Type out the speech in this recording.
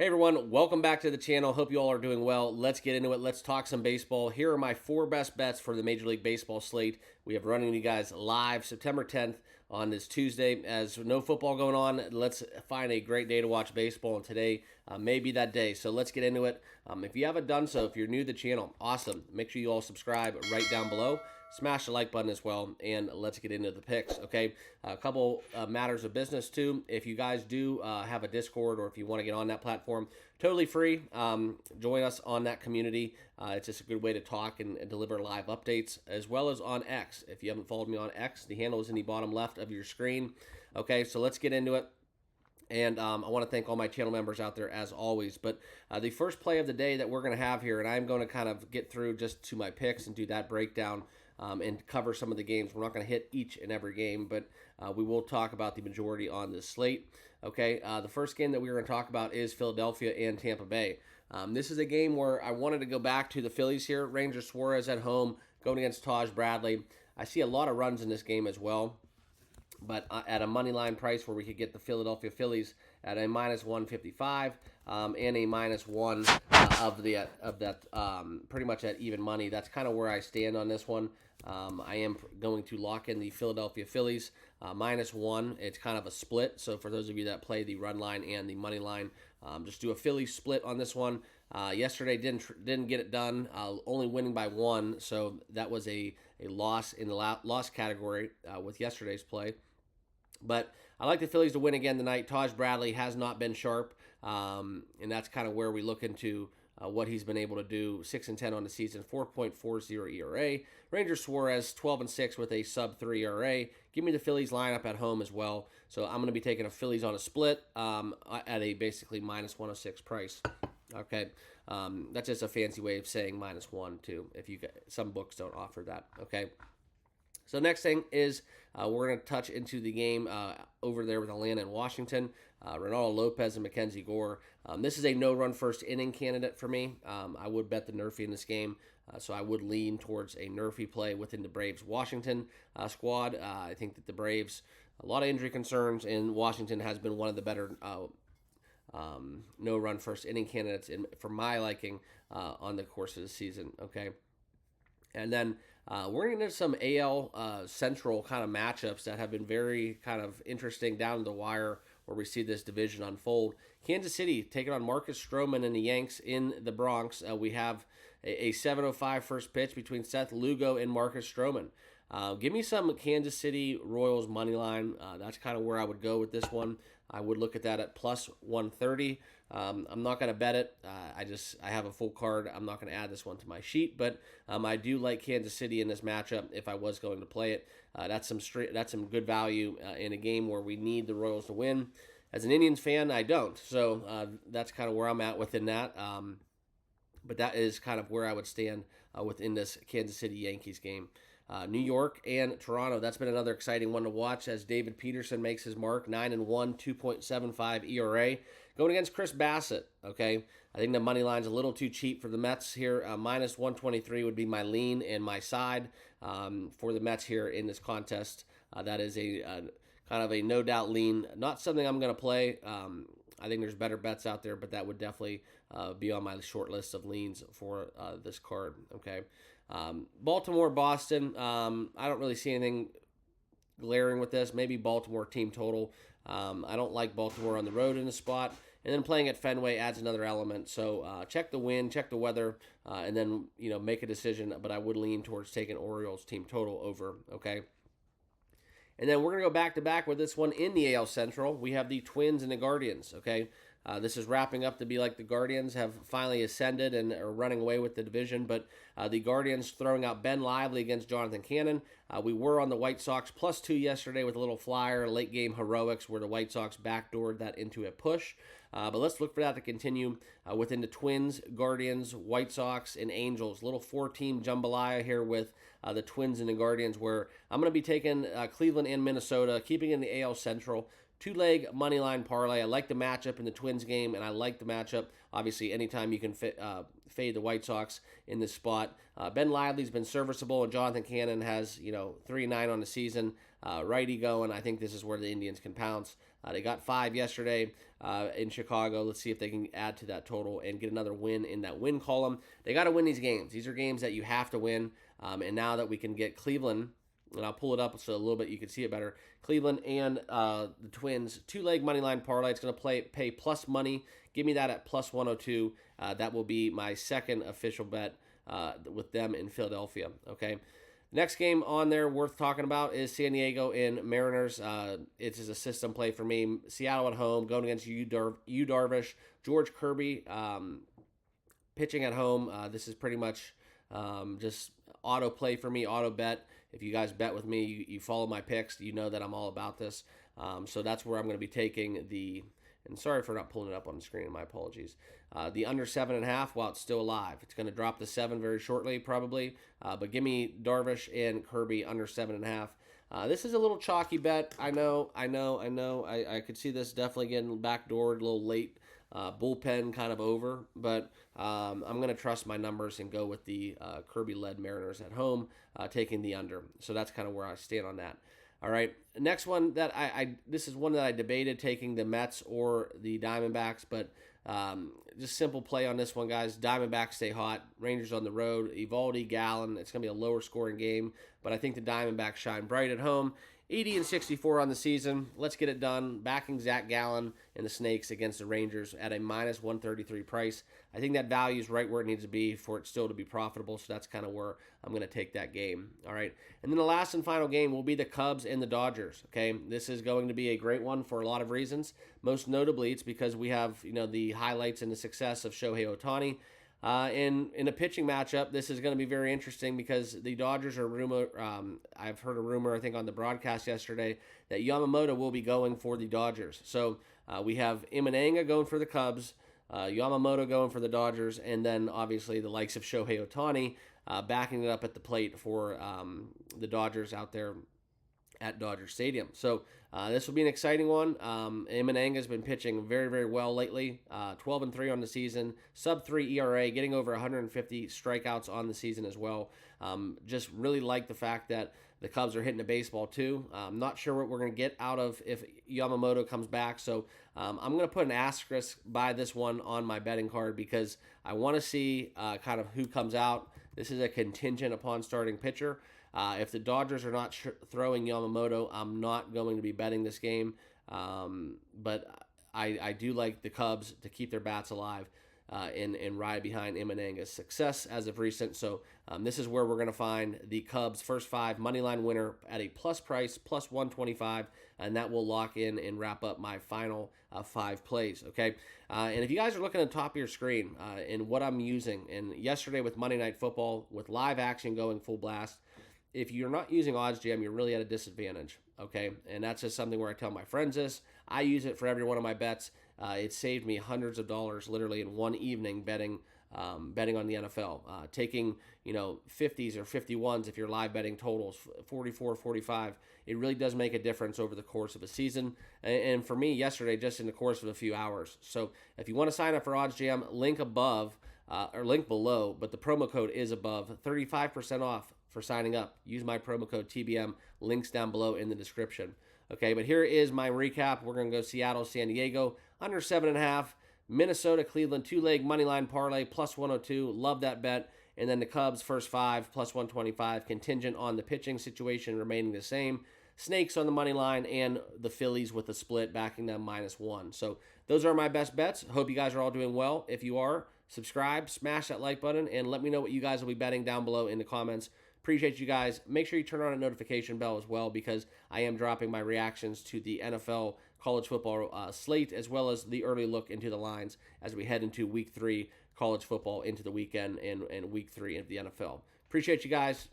Hey everyone, welcome back to the channel. Hope you all are doing well. Let's get into it. Let's talk some baseball. Here are my 4 best bets for the Major League Baseball slate. We have running you guys live September 10th on this Tuesday. As no football going on, let's find a great day to watch baseball, and today may be that day. So let's get into it. If you haven't done so, if you're new to the channel, awesome. Make sure you all subscribe right down below. Smash the like button as well, and let's get into the picks, okay? A couple matters of business, too. If you guys do have a Discord or if you want to get on that platform, totally free. Join us on that community. It's just a good way to talk and deliver live updates, as well as on X. If you haven't followed me on X, the handle is in the bottom left of your screen. Okay, so let's get into it. And I want to thank all my channel members out there as always. But the first play of the day that we're going to have here, and I'm going to kind of get through just to my picks and do that breakdown and cover some of the games. We're not going to hit each and every game, but we will talk about the majority on this slate. Okay, the first game that we're going to talk about is Philadelphia and Tampa Bay. This is a game where I wanted to go back to the Phillies here. Ranger Suarez at home going against Taj Bradley. I see a lot of runs in this game as well, but at a money line price where we could get the Philadelphia Phillies at a minus 155 and a minus 1 of that pretty much at even money. That's kind of where I stand on this one. I am going to lock in the Philadelphia Phillies minus 1. It's kind of a split. So for those of you that play the run line and the money line, just do a Phillies split on this one. Yesterday didn't get it done, only winning by 1. So that was a loss in the loss category with yesterday's play. But I like the Phillies to win again tonight. Taj Bradley has not been sharp, and that's kind of where we look into what he's been able to do. 6-10 on the season, 4.40 ERA. Ranger Suarez 12-6 with a sub-3 ERA. Give me the Phillies lineup at home as well. So I'm going to be taking a Phillies on a split at a basically minus 106 price. Okay, that's just a fancy way of saying minus 1 too. Some books don't offer that. Okay. So next thing is we're going to touch into the game over there with Atlanta and Washington. Ronaldo Lopez and Mackenzie Gore. This is a no-run first inning candidate for me. I would bet the nerfy in this game, so I would lean towards a nerfy play within the Braves-Washington squad. I think that the Braves, a lot of injury concerns, and Washington has been one of the better no-run first inning candidates for my liking on the course of the season. Okay. And then we're going to get some AL Central kind of matchups that have been very kind of interesting down the wire where we see this division unfold. Kansas City taking on Marcus Stroman and the Yanks in the Bronx. We have a 7:05 first pitch between Seth Lugo and Marcus Stroman. Give me some Kansas City Royals money line. That's kind of where I would go with this one. I would look at that at plus 130. I'm not going to bet it. I have a full card. I'm not going to add this one to my sheet, but I do like Kansas City in this matchup if I was going to play it. That's some good value in a game where we need the Royals to win. As an Indians fan, I don't. So that's kind of where I'm at within that. But that is kind of where I would stand within this Kansas City Yankees game. New York and Toronto, that's been another exciting one to watch as David Peterson makes his mark, 9-1, 2.75 ERA, going against Chris Bassett, okay? I think the money line's a little too cheap for the Mets here. Minus 123 would be my lean and my side for the Mets here in this contest. That is a kind of a no-doubt lean. Not something I'm going to play. I think there's better bets out there, but that would definitely be on my short list of leans for this card, okay? Baltimore, Boston, I don't really see anything glaring with this. Maybe Baltimore team total. I don't like Baltimore on the road in the spot. And then playing at Fenway adds another element. So check the wind, check the weather, and then make a decision. But I would lean towards taking Orioles team total over, okay? And then we're going to go back-to-back with this one in the AL Central. We have the Twins and the Guardians, okay? This is wrapping up to be like the Guardians have finally ascended and are running away with the division, but the Guardians throwing out Ben Lively against Jonathan Cannon. We were on the White Sox +2 yesterday with a little flyer, late game heroics where the White Sox backdoored that into a push. But let's look for that to continue within the Twins, Guardians, White Sox, and Angels. Little 4-team jambalaya here with the Twins and the Guardians, where I'm going to be taking Cleveland and Minnesota, keeping in the AL Central. 2-leg money line parlay. I like the matchup in the Twins game, and I like the matchup. Obviously, anytime you can fade the White Sox in this spot. Ben Lively's been serviceable, and Jonathan Cannon has 3-9 on the season. Righty going. I think this is where the Indians can pounce. They got 5 yesterday in Chicago. Let's see if they can add to that total and get another win in that win column. They got to win these games. These are games that you have to win. And now that we can get Cleveland, and I'll pull it up so a little bit you can see it better. Cleveland and the Twins, 2-leg money line parlay. It's going to pay plus money. Give me that at plus 102. That will be my second official bet with them in Philadelphia. Okay. Next game on there worth talking about is San Diego and Mariners. It is a system play for me. Seattle at home, going against Yu Darvish. George Kirby pitching at home. This is pretty much just auto play for me, auto bet. If you guys bet with me, you follow my picks, you know that I'm all about this. So that's where I'm going to be taking the, and sorry for not pulling it up on the screen, my apologies. The under 7.5 while it's still alive. It's going to drop to 7 very shortly, probably. But give me Darvish and Kirby under 7.5. This is a little chalky bet. I know. I could see this definitely getting backdoored a little late. Bullpen kind of over. But I'm going to trust my numbers and go with the Kirby-led Mariners at home, taking the under. So that's kind of where I stand on that. All right, next one that this is one that I debated taking the Mets or the Diamondbacks, but just simple play on this one, guys. Diamondbacks stay hot. Rangers on the road. Eovaldi, Gallen. It's going to be a lower scoring game, but I think the Diamondbacks shine bright at home. 80-64 on the season. Let's get it done. Backing Zach Gallen and the Snakes against the Rangers at a minus 133 price. I think that value is right where it needs to be for it still to be profitable, so that's kind of where I'm going to take that game. All right, and then the last and final game will be the Cubs and the Dodgers. Okay, this is going to be a great one for a lot of reasons. Most notably, it's because we have the highlights and the success of Shohei Ohtani. In a pitching matchup, this is going to be very interesting because the Dodgers are I've heard a rumor, I think on the broadcast yesterday, that Yamamoto will be going for the Dodgers. So we have Imananga going for the Cubs, Yamamoto going for the Dodgers, and then obviously the likes of Shohei Ohtani backing it up at the plate for the Dodgers out there at Dodger Stadium. So this will be an exciting one. Imananga has been pitching very, very well lately. 12-3 on the season, sub-3 ERA, getting over 150 strikeouts on the season as well. Just really like the fact that the Cubs are hitting the baseball too. I'm not sure what we're going to get out of if Yamamoto comes back. So I'm going to put an asterisk by this one on my betting card because I want to see kind of who comes out. This is a contingent upon starting pitcher. If the Dodgers are not throwing Yamamoto, I'm not going to be betting this game. But I do like the Cubs to keep their bats alive and ride behind Imananga's success as of recent. So this is where we're going to find the Cubs' first 5 moneyline winner at a plus price, plus 125, and that will lock in and wrap up my final 5 plays. Okay, and if you guys are looking at the top of your screen and what I'm using, and yesterday with Monday Night Football, with live action going full blast, if you're not using oddsjam, you're really at a disadvantage, okay? And that's just something where I tell my friends this. I use it for every one of my bets. It saved me hundreds of dollars literally in one evening betting on the NFL. Taking, 50s or 51s if you're live betting totals, 44, 45. It really does make a difference over the course of a season. And for me, yesterday, just in the course of a few hours. So if you want to sign up for oddsjam, link above or link below, but the promo code is above, 35% off for signing up. Use my promo code TBM. Links down below in the description. Okay, but here is my recap. We're going to go Seattle, San Diego, under 7.5. Minnesota, Cleveland, 2-leg moneyline parlay, plus 102. Love that bet. And then the Cubs, first 5, plus 125. Contingent on the pitching situation remaining the same. Snakes on the money line, and the Phillies with a split, backing them -1. So those are my best bets. Hope you guys are all doing well. If you are, subscribe, smash that like button, and let me know what you guys will be betting down below in the comments. Appreciate you guys. Make sure you turn on a notification bell as well because I am dropping my reactions to the NFL college football slate as well as the early look into the lines as we head into week 3 college football into the weekend and week 3 of the NFL. Appreciate you guys.